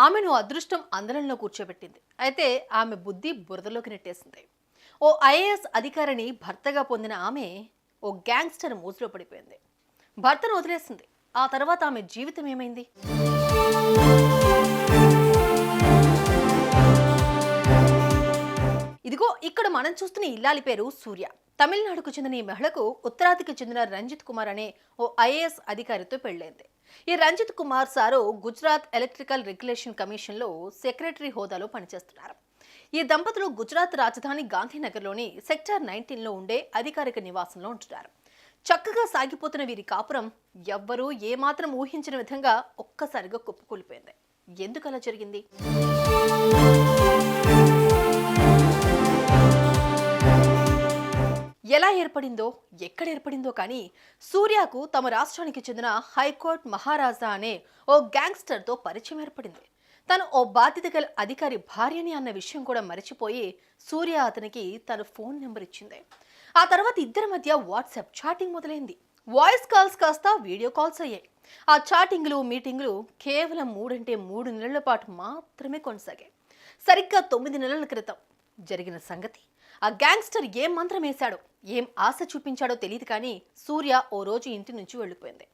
ఆమెను అదృష్టం అందరంలో కూర్చోబెట్టింది. అయితే ఆమె బుద్ధి బురదలోకి నెట్టేసింది. ఓ ఐఏఎస్ అధికారిని భర్తగా పొందిన ఆమె ఓ గ్యాంగ్స్టర్ మోజులో పడిపోయింది. భర్తను వదిలేసింది. ఆ తర్వాత ఆమె జీవితం ఏమైంది? ఇదిగో ఇక్కడ మనం చూస్తున్న ఇల్లాలి పేరు సూర్య. తమిళనాడుకు చెందిన ఈ మహిళకు ఉత్తరాదికి చెందిన రంజిత్ కుమార్ అనే ఓ ఐఏఎస్ అధికారితో పెళ్లైంది. ఈ Ranjit Kumar sir Gujarat electrical regulation commission లో సెక్రటరీ హోదాలో పనిచేస్తున్నారు. ఈ దంపతులు గుజరాత్ రాజధాని గాంధీనగర్లోని సెక్టార్ 19లో ఉండే అధికారిక నివాసంలో ఉంటున్నారు. చక్కగా సాగిపోతున్న వీరి కాపురం ఎవ్వరూ ఏమాత్రం ఊహించిన విధంగా ఒక్కసారిగా కుప్పకూలిపోయింది. ఎందుకు అలా జరిగింది? ఎలా ఏర్పడిందో, ఎక్కడ ఏర్పడిందో కానీ సూర్యకు తమ రాష్ట్రానికి చెందిన హైకోర్టు మహారాజా అనే ఓ గ్యాంగ్స్టర్తో పరిచయం ఏర్పడింది. తను ఓ బాధ్యత గల అధికారి భార్యని అన్న విషయం కూడా మరిచిపోయి సూర్య అతనికి తన ఫోన్ నెంబర్ ఇచ్చింది. ఆ తర్వాత ఇద్దరి మధ్య వాట్సాప్ చాటింగ్ మొదలైంది. వాయిస్ కాల్స్ కాస్త వీడియో కాల్స్ అయ్యాయి. ఆ చాటింగ్లు, మీటింగ్లు కేవలం 3 నెలల పాటు మాత్రమే కొనసాగాయి. సరిగ్గా 9 నెలల క్రితం జరిగిన సంగతి. ఆ గ్యాంగ్స్టర్ ఏం మంత్రం వేశాడో, ఏం ఆశ చూపించాడో తెలియదు కానీ సూర్య ఓ రోజు ఇంటి నుంచి వెళ్ళిపోయింది.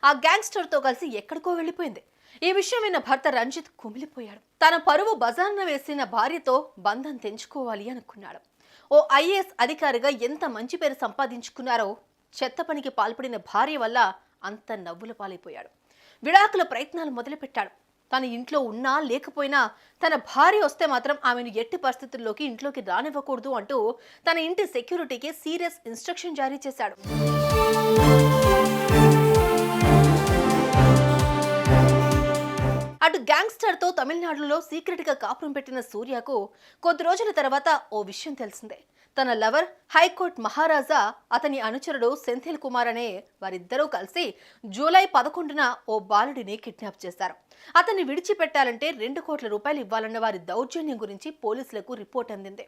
ఆ గ్యాంగ్స్టర్తో కలిసి ఎక్కడికో వెళ్ళిపోయింది. ఈ విషయం విన్న భర్త రంజిత్ కుమిలిపోయాడు. తన పరువు బజార్న వేసిన భార్యతో బంధం తెంచుకోవాలి అనుకున్నాడు. ఓ ఐఏఎస్ అధికారిగా ఎంత మంచి పేరు సంపాదించుకున్నారో చెత్త పనికి పాల్పడిన భార్య వల్ల అంత నవ్వుల పాలైపోయాడు. విడాకుల ప్రయత్నాలు మొదలుపెట్టాడు. తన ఇంట్లో ఉన్నా లేకపోయినా తన భార్య వస్తే మాత్రం ఆమెను ఎట్టి పరిస్థితుల్లోకి ఇంట్లోకి రానివ్వకూడదు అంటూ తన ఇంటి సెక్యూరిటీకి సీరియస్ ఇన్స్ట్రక్షన్ జారీ చేశాడు. అటు గ్యాంగ్స్టర్తో తమిళనాడులో సీక్రెట్గా కాపురం పెట్టిన సూర్యకు కొద్ది రోజుల తర్వాత ఓ విషయం తెలిసిందే. తన లవర్ హైకోర్టు మహారాజా, అతని అనుచరుడు సెంథిల్ కుమార్ అనే వారిద్దరూ కలిసి జూలై 11న ఓ బాలుడిని కిడ్నాప్ చేశారు. అతన్ని విడిచిపెట్టాలంటే 2 కోట్ల రూపాయలు ఇవ్వాలన్న వారి దౌర్జన్యం గురించి పోలీసులకు రిపోర్ట్ అందింది.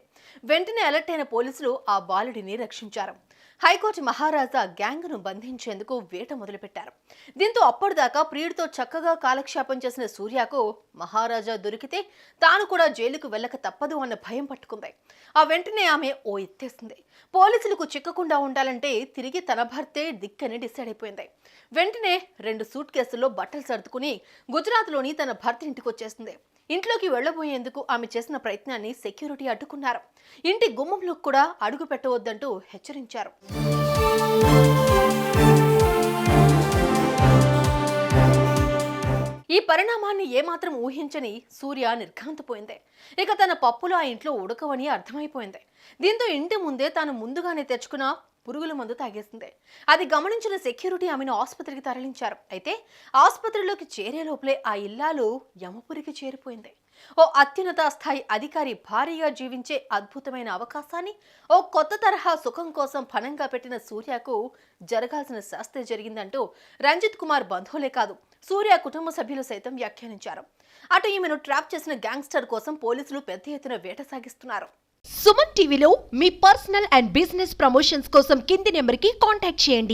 వెంటనే అలర్ట్ అయిన పోలీసులు ఆ బాలుడిని రక్షించారు. హైకోర్టు మహారాజా గ్యాంగ్ను బంధించేందుకు వేట మొదలుపెట్టారు. దీంతో అప్పటిదాకా ప్రియుడితో చక్కగా కాలక్షేపం చేసిన సూర్యకు మహారాజా దొరికితే తాను కూడా జైలుకు వెళ్ళక తప్పదు అన్న భయం పట్టుకుంది. ఆ వెంటనే ఆమె ఓ ఎత్తేసింది. పోలీసులకు చిక్కకుండా ఉండాలంటే తిరిగి తన భర్తే దిక్కని డిసైడ్ అయిపోయింది. వెంటనే 2 సూట్ కేసుల్లో బట్టలు సర్దుకుని గుజరాత్లోని తన భర్త ఇంటికి వచ్చేసింది. ఇంట్లోకి వెళ్లబోయేందుకు ఆమె చేసిన ప్రయత్నాన్ని సెక్యూరిటీ అడ్డుకున్నారు. ఇంటి గుమ్మంలో కూడా అడుగు పెట్టవద్దంటూ హెచ్చరించారు. ఈ పరిణామాన్ని ఏమాత్రం ఊహించని సూర్య నిర్ఘాంతపోయింది. ఇక తన పప్పులు ఆ ఇంట్లో ఉడకవని అర్థమైపోయింది. దీంతో ఇంటి ముందే తాను ముందుగానే తెచ్చుకున్న పురుగుల మందు తాగేసింది. అది గమనించిన సెక్యూరిటీ ఆమెను ఆసుపత్రికి తరలించారు. అయితే ఆసుపత్రిలోకి చేరే లోపలే ఆ ఇల్లాలు యమపురికి చేరిపోయింది. ఓ అత్యున్నత స్థాయి అధికారి భారీగా జీవించే అద్భుతమైన అవకాశాన్ని ఓ కొత్త తరహా సుఖం కోసం పణంగా పెట్టిన సూర్యకు జరగాల్సిన శాస్త్రి జరిగిందంటూ రంజిత్ కుమార్ బంధువులే కాదు, సూర్య కుటుంబ సభ్యులు సైతం వ్యాఖ్యానించారు. అటు ఈమెను ట్రాప్ చేసిన గ్యాంగ్స్టర్ కోసం పోలీసులు పెద్ద ఎత్తున వేట సాగిస్తున్నారు. సుమన్ టీవీలో మీ పర్సనల్ అండ్ బిజినెస్ ప్రమోషన్స్ కోసం కింది నెంబర్కి కాంటాక్ట్ చేయండి.